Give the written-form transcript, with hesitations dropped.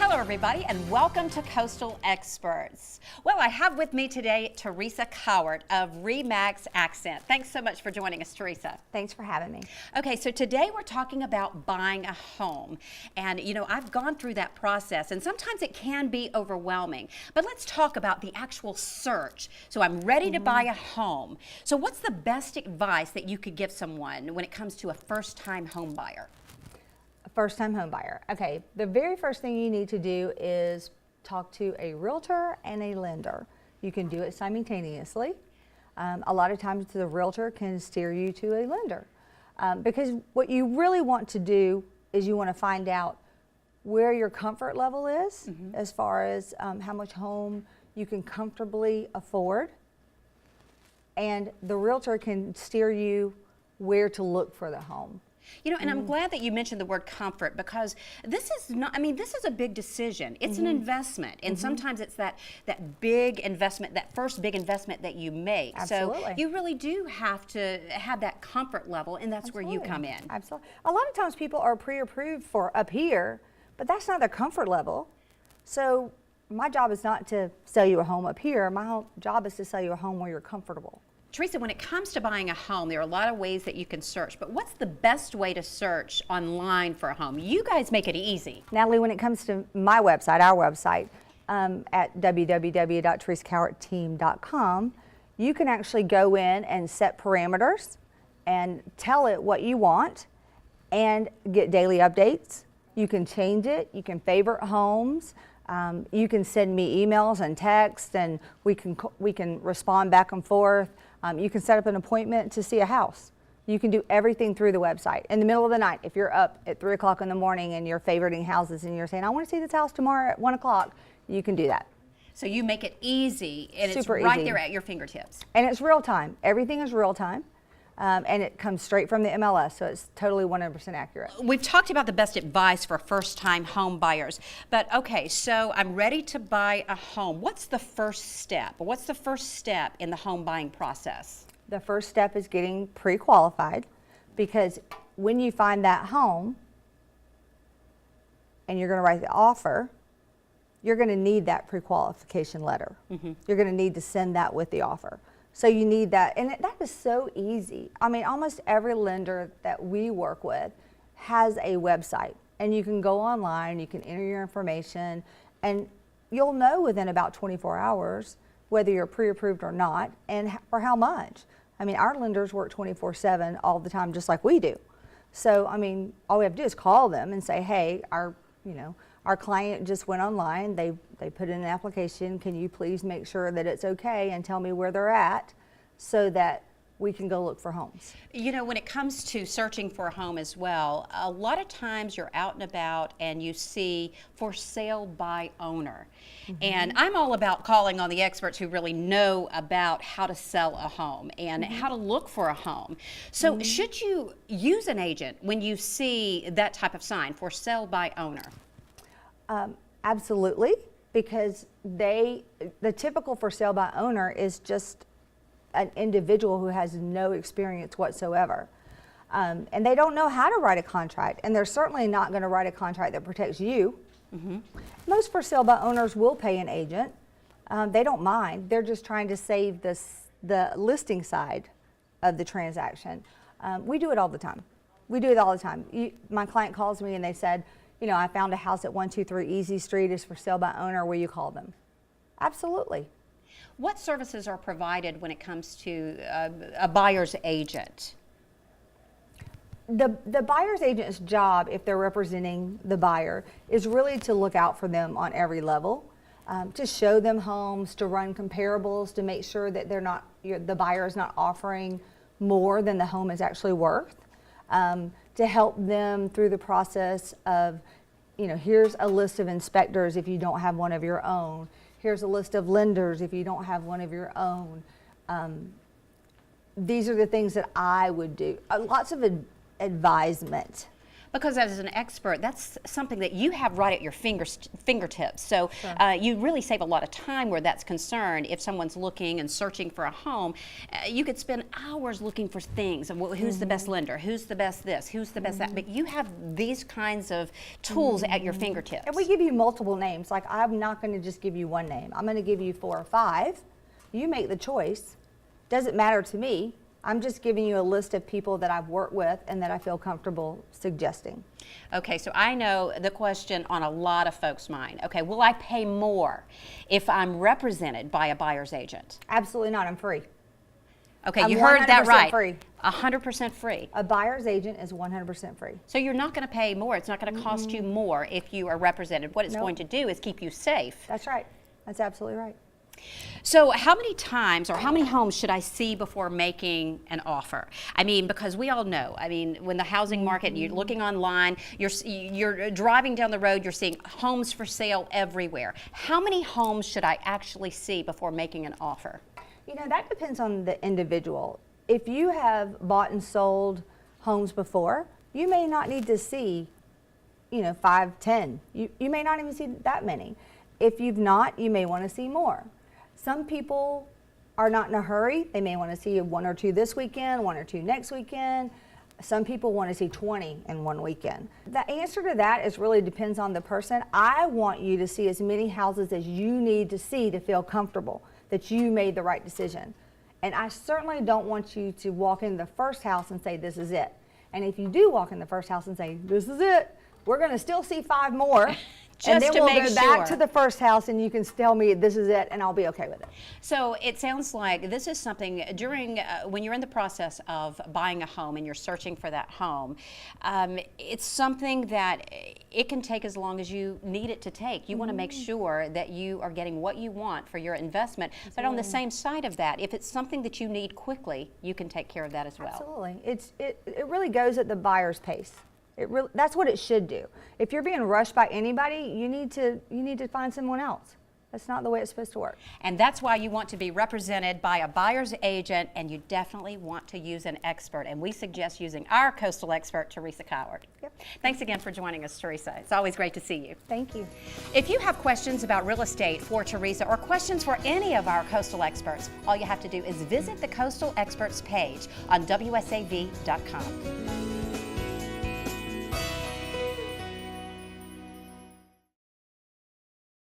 Hello everybody and welcome to Coastal Experts. Well, I have with me today Teresa Cowart of RE/MAX Accent. Thanks so much for joining us, Teresa. Thanks for having me. Okay, so today we're talking about buying a home. And you know, I've gone through that process and sometimes it can be overwhelming. But let's talk about the actual search. So I'm ready to buy a home. So what's the best advice that you could give someone when it comes to a first-time home buyer? First-time home buyer. Okay, the very first thing you need to do is talk to a realtor and a lender. You can do it simultaneously. A lot of times the realtor can steer you to a lender because what you really want to do is you want to find out where your comfort level is as far as how much home you can comfortably afford, and the realtor can steer you where to look for the home. You know, and I'm glad that you mentioned the word comfort, because this is not, I mean, this is a big decision. It's an investment, and sometimes it's that big investment, that first big investment that you make. Absolutely. So you really do have to have that comfort level, and that's where you come in. Absolutely. A lot of times people are pre-approved for up here, but that's not their comfort level. So my job is not to sell you a home up here. My job is to sell you a home where you're comfortable. Teresa, when it comes to buying a home, there are a lot of ways that you can search, but what's the best way to search online for a home? You guys make it easy. Natalie, when it comes to my website, our website, at www.teresacowartteam.com, you can actually go in and set parameters and tell it what you want and get daily updates. You can change it, you can favorite homes, you can send me emails and texts, and we can respond back and forth. You can set up an appointment to see a house. You can do everything through the website. In the middle of the night, if you're up at 3 o'clock in the morning and you're favoriting houses and you're saying, I want to see this house tomorrow at 1 o'clock, you can do that. So you make it easy, and Super it's right easy. there at your fingertips. And it's real time. Everything is real time. And it comes straight from the MLS, so it's totally 100% accurate. We've talked about the best advice for first-time home buyers, but okay, so I'm ready to buy a home. What's the first step? What's the first step in the home buying process? The first step is getting pre-qualified, because when you find that home and you're going to write the offer, you're going to need that pre-qualification letter. You're going to need to send that with the offer. So you need that, and that is so easy. I mean, almost every lender that we work with has a website, and you can go online, you can enter your information, and you'll know within about 24 hours whether you're pre-approved or not, and for how much. I mean, our lenders work 24/7 all the time, just like we do. So, I mean, all we have to do is call them and say, hey, our client just went online, they put in an application, can you please make sure that it's okay and tell me where they're at so that we can go look for homes. You know, when it comes to searching for a home as well, a lot of times you're out and about and you see for sale by owner. And I'm all about calling on the experts who really know about how to sell a home and how to look for a home. So should you use an agent when you see that type of sign, for sale by owner? Absolutely, because the typical for sale by owner is just an individual who has no experience whatsoever. And they don't know how to write a contract, and they're certainly not going to write a contract that protects you. Most for sale by owners will pay an agent. They don't mind. They're just trying to save the listing side of the transaction. We do it all the time. We do it all the time. My client calls me and they said, you know, I found a house at 123 Easy Street, is for sale by owner, will you call them? Absolutely. What services are provided when it comes to a buyer's agent? The buyer's agent's job, if they're representing the buyer, is really to look out for them on every level, to show them homes, to run comparables, to make sure that the buyer is not offering more than the home is actually worth. To help them through the process of, you know, here's a list of inspectors if you don't have one of your own. Here's a list of lenders if you don't have one of your own. These are the things that I would do. Lots of advisement. Because as an expert, that's something that you have right at your fingertips. So you really save a lot of time where that's concerned. If someone's looking and searching for a home, you could spend hours looking for things. Who's the best lender? Who's the best this? Who's the best that? But you have these kinds of tools at your fingertips. And we give you multiple names. Like, I'm not going to just give you one name. I'm going to give you 4 or 5. You make the choice. Doesn't matter to me. I'm just giving you a list of people that I've worked with and that I feel comfortable suggesting. Okay, so I know the question on a lot of folks' mind. Okay, will I pay more if I'm represented by a buyer's agent? Absolutely not. I'm free. Okay, I'm you heard that 100% right. free. 100% free. A buyer's agent is 100% free. So you're not going to pay more. It's not going to cost you more if you are represented. What it's Nope. going to do is keep you safe. That's right. That's absolutely right. So how many times or how many homes should I see before making an offer? I mean, because we all know, I mean, when the housing market, you're looking online, you're driving down the road, you're seeing homes for sale everywhere. How many homes should I actually see before making an offer? You know, that depends on the individual. If you have bought and sold homes before, you may not need to see, 5, 10. You may not even see that many. If you've not, you may want to see more. Some people are not in a hurry. They may want to see 1 or 2 this weekend, 1 or 2 next weekend. Some people want to see 20 in one weekend. The answer to that is really depends on the person. I want you to see as many houses as you need to see to feel comfortable that you made the right decision. And I certainly don't want you to walk in the first house and say, this is it. And if you do walk in the first house and say, this is it, we're going to still see 5 more. And then we'll go back to the first house and you can tell me this is it and I'll be okay with it. So it sounds like this is something during, when you're in the process of buying a home and you're searching for that home, it's something that it can take as long as you need it to take. You want to make sure that you are getting what you want for your investment. Absolutely. But on the same side of that, if it's something that you need quickly, you can take care of that as well. Absolutely. It really goes at the buyer's pace. That's what it should do. If you're being rushed by anybody, you need to find someone else. That's not the way it's supposed to work. And that's why you want to be represented by a buyer's agent, and you definitely want to use an expert. And we suggest using our coastal expert, Teresa Cowart. Yep. Thanks again for joining us, Teresa. It's always great to see you. Thank you. If you have questions about real estate for Teresa or questions for any of our coastal experts, all you have to do is visit the Coastal Experts page on WSAV.com.